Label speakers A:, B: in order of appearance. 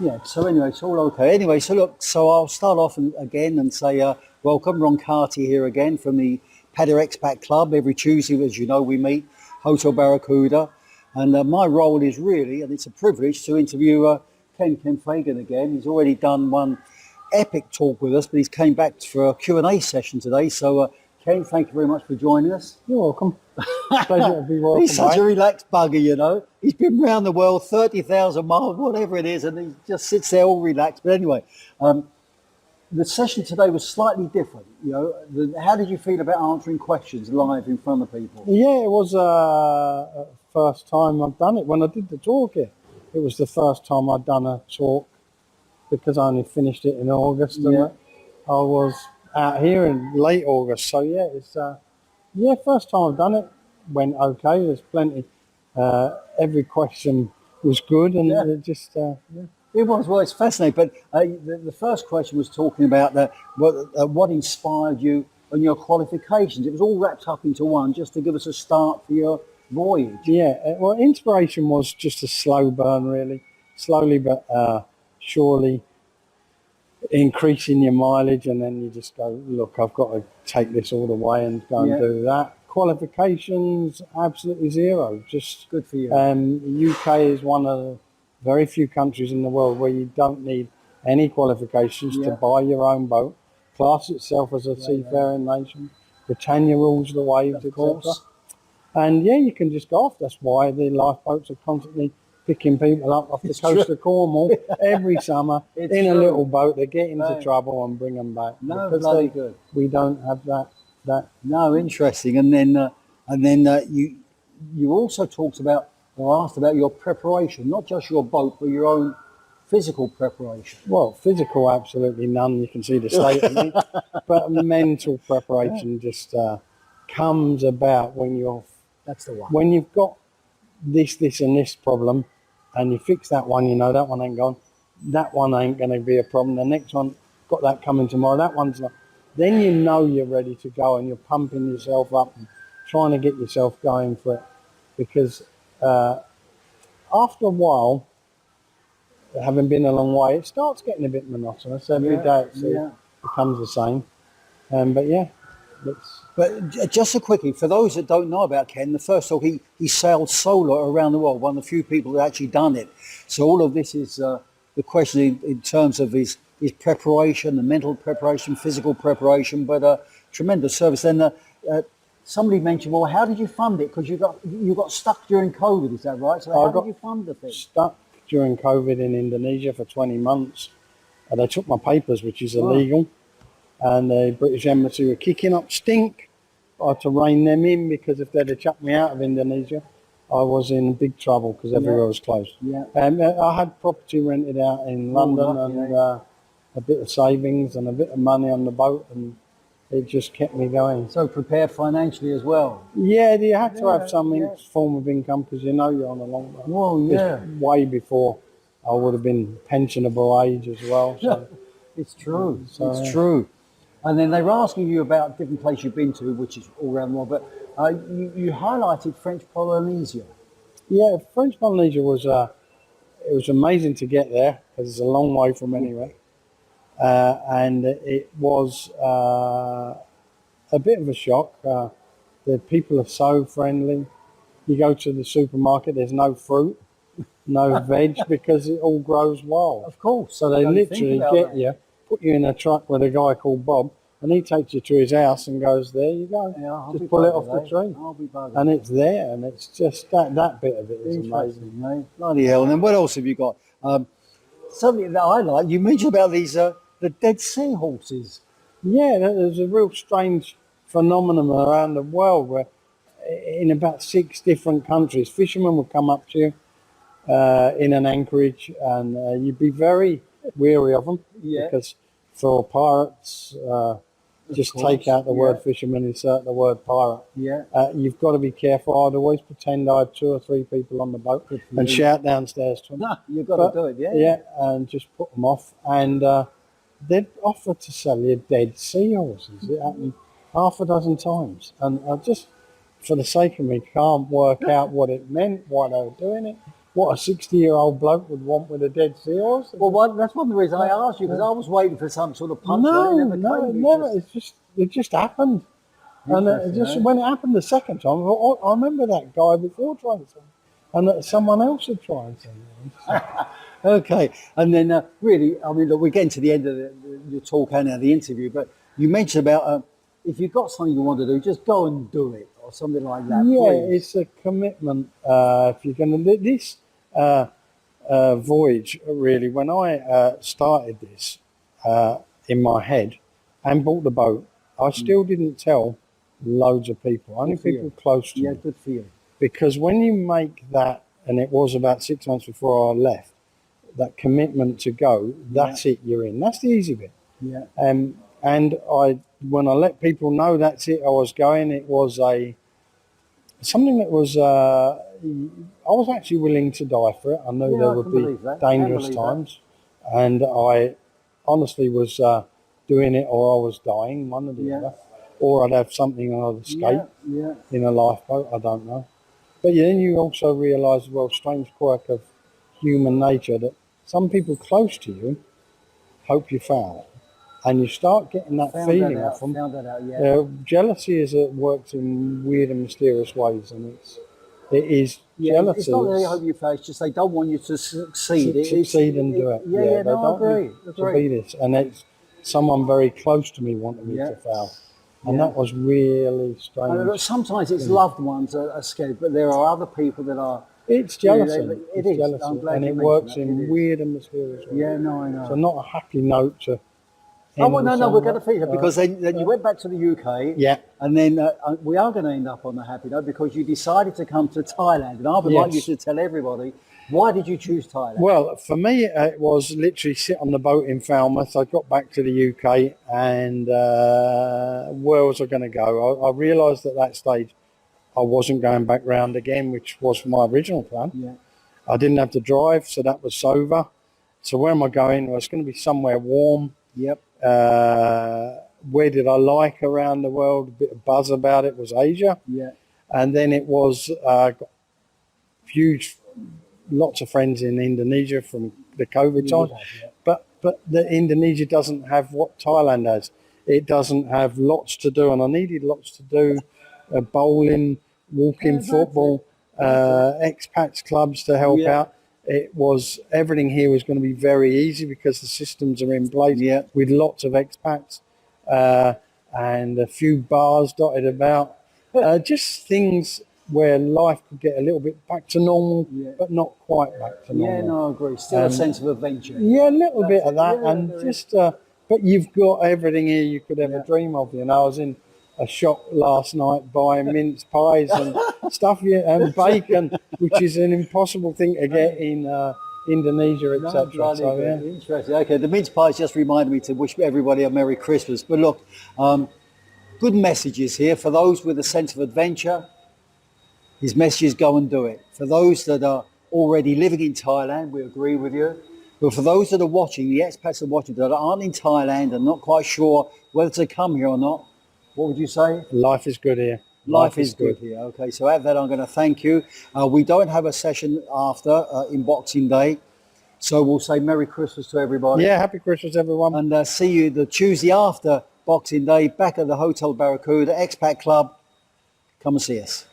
A: Yeah, so anyway, it's all okay. Anyway, so look, so I'll start off again and say welcome, Ron Carty here again from the Paddock Expat Club. Every Tuesday, as you know, we meet, Hotel Barracuda. And my role is really, and it's a privilege, to interview Ken Fagan again. He's already done one epic talk with us, but he's came back for a Q&A session today. So Ken, thank you very much for joining us.
B: You're welcome. Pleasure to be welcome.
A: He's such a relaxed bugger, you know. He's been around the world, 30,000 miles, whatever it is, and he just sits there all relaxed. But anyway, the session today was slightly different. You know, how did you feel about answering questions live in front of people?
B: Yeah, it was first time I've done it. When I did the talk here, it was the first time I'd done a talk because I only finished it in August. And I was out here in late August. So yeah, it's first time I've done it. Went okay. There's plenty. Every question was good, and it just
A: It was. Well, it's fascinating. But the first question was talking about what inspired you and your qualifications. It was all wrapped up into one, just to give us a start for your voyage.
B: Yeah. Well, inspiration was just a slow burn, really, slowly but surely increasing your mileage, and then you just go, look, I've got to take this all the way and go and do that. Qualifications, absolutely zero. Just
A: good for you.
B: UK is one of the very few countries in the world where you don't need any qualifications to buy your own boat, class itself as a seafaring nation. Britannia rules the waves, etc. And you can just go off. That's why the lifeboats are constantly picking people up off the coast of Cornwall every summer in a little boat. They get into trouble and bring them back.
A: No, bloody good.
B: We don't have that.
A: No, interesting. And then you also talked about or asked about your preparation, not just your boat, but your own physical preparation.
B: Well, physical, absolutely none. You can see the state of me. But mental preparation just comes about when you're.
A: That's the one.
B: When you've got this and this problem, and you fix that one, you know that one ain't gone. That one ain't going to be a problem. The next one, got that coming tomorrow. That one's not. Then you know you're ready to go, and you're pumping yourself up and trying to get yourself going for it. Because after a while, having been a long way, it starts getting a bit monotonous. Every day it becomes the same.
A: But just a quickie, for those that don't know about Ken, the first of all, he sailed solo around the world, one of the few people that actually done it. So all of this is the question in terms of his preparation, the mental preparation, physical preparation, but tremendous service. Then somebody mentioned, well, how did you fund it? Because you got stuck during COVID, is that right? So how did you fund the thing?
B: Stuck during COVID in Indonesia for 20 months. And they took my papers, which is illegal. And the British Embassy were kicking up stink. I had to rein them in, because if they'd have chucked me out of Indonesia, I was in big trouble because everywhere was closed. And I had property rented out in London and a bit of savings and a bit of money on the boat, and it just kept me going.
A: So prepared financially as well?
B: Yeah, you have to have some form of income, because you know you're on a long boat.
A: Well,
B: Way before I would have been pensionable age as well. So.
A: It's true. It's true. And then they were asking you about different places you've been to, which is all around the world, but you highlighted French Polynesia.
B: Yeah, French Polynesia was it was amazing to get there, because it's a long way from anywhere. And it was a bit of a shock. The people are so friendly. You go to the supermarket, there's no fruit, no veg, because it all grows wild.
A: Of course.
B: So they literally get you, put you in a truck with a guy called Bob, and he takes you to his house and goes, there you go.
A: Yeah,
B: just pull it off the tree.
A: I'll be bugging.
B: And it's there, and it's just that bit of it is amazing.
A: Mate. Bloody hell. And then what else have you got? Something that I like, you mentioned about these the dead seahorses.
B: Yeah, there's a real strange phenomenon around the world where in about 6 different countries, fishermen will come up to you in an anchorage, and you'd be very wary of them, because for pirates, just take out the word fisherman, insert the word pirate. You've got to be careful. I'd always pretend I had 2 or 3 people on the boat and shout downstairs to them.
A: No, you've got to do it,
B: and just put them off. And they'd offer to sell you dead seahorses. It happened half a dozen times. And I just, for the sake of me, can't work out what it meant, why they were doing it. what a 60-year-old bloke would want with a dead sea horse.
A: Well, that's one of the reasons I asked you, because I was waiting for some sort of punchline.
B: No, it never. It just happened. And when it happened the second time, I thought, oh, I remember that guy before trying something, and that someone else had tried something.
A: Okay, and then really, I mean, look, we're getting to the end of your talk and the interview, but you mentioned about if you've got something you want to do, just go and do it, or something like that.
B: Yeah,
A: please.
B: it's a commitment. If you're going to this voyage, really, when I started this in my head and bought the boat, I still didn't tell loads of people, only people close to me.
A: Yeah, good for you.
B: Because when you make that, and it was about 6 months before I left, that commitment to go, that's it, you're in. That's the easy bit.
A: Yeah.
B: And when I let people know that's it, I was going, it was something that was, I was actually willing to die for it. I knew there would be dangerous times. And I honestly was doing it, or I was dying, one or the other. Or I'd have something and I'd escape in a lifeboat, I don't know. But then you also realise, well, strange quirk of human nature, that some people close to you hope you fail. And you start getting that feeling off them.
A: Found that out,
B: jealousy works in weird and mysterious ways, and it is jealousy.
A: It's not that they hope you fail, it's just they don't want you to succeed.
B: Succeed and do it.
A: They don't
B: agree. To be this. And it's someone very close to me wanted me to fail. And that was really strange.
A: And sometimes it's loved ones are scared, but there are other people that are...
B: It's jealousy.
A: It is.
B: Jealousy. And it works in weird and mysterious ways.
A: Yeah, no, I know.
B: So not a happy note to...
A: Oh, well, no, we're going to finish it, because then you went back to the UK.
B: Yeah.
A: And then we are going to end up on the happy note, because you decided to come to Thailand. And I would like you to tell everybody, why did you choose Thailand?
B: Well, for me, it was literally sit on the boat in Falmouth. I got back to the UK, and where was I going to go? I realised at that stage I wasn't going back round again, which was my original plan.
A: Yeah.
B: I didn't have to drive, so that was over. So where am I going? Well, it's going to be somewhere warm.
A: Yep.
B: Where did I like around the world? A bit of buzz about it was Asia.
A: Yeah.
B: And then it was lots of friends in Indonesia from the COVID time. But Indonesia doesn't have what Thailand has. It doesn't have lots to do, and I needed lots to do. Bowling, walking, football, expats clubs to help out. It was, everything here was going to be very easy because the systems are in place with lots of expats and a few bars dotted about. Just things where life could get a little bit back to normal, but not quite back to normal.
A: Yeah, no, I agree. Still a sense of adventure.
B: Yeah, a little bit of that, and just. But you've got everything here you could ever dream of. You know, I was in a shop last night buying mince pies and stuff, and bacon, which is an impossible thing to get in Indonesia, etc. So,
A: interesting. Okay, the mince pies just reminded me to wish everybody a Merry Christmas. But look, good messages here for those with a sense of adventure. His message is go and do it. For those that are already living in Thailand, we agree with you. But for those that are watching, the expats that are watching that aren't in Thailand and not quite sure whether to come here or not, what would you say?
B: Life is good here.
A: Life is good here. Okay, so at that, I'm going to thank you. We don't have a session after in Boxing Day, so we'll say Merry Christmas to everybody.
B: Yeah, Happy Christmas, everyone.
A: And see you the Tuesday after Boxing Day back at the Hotel Barracuda Expat Club. Come and see us.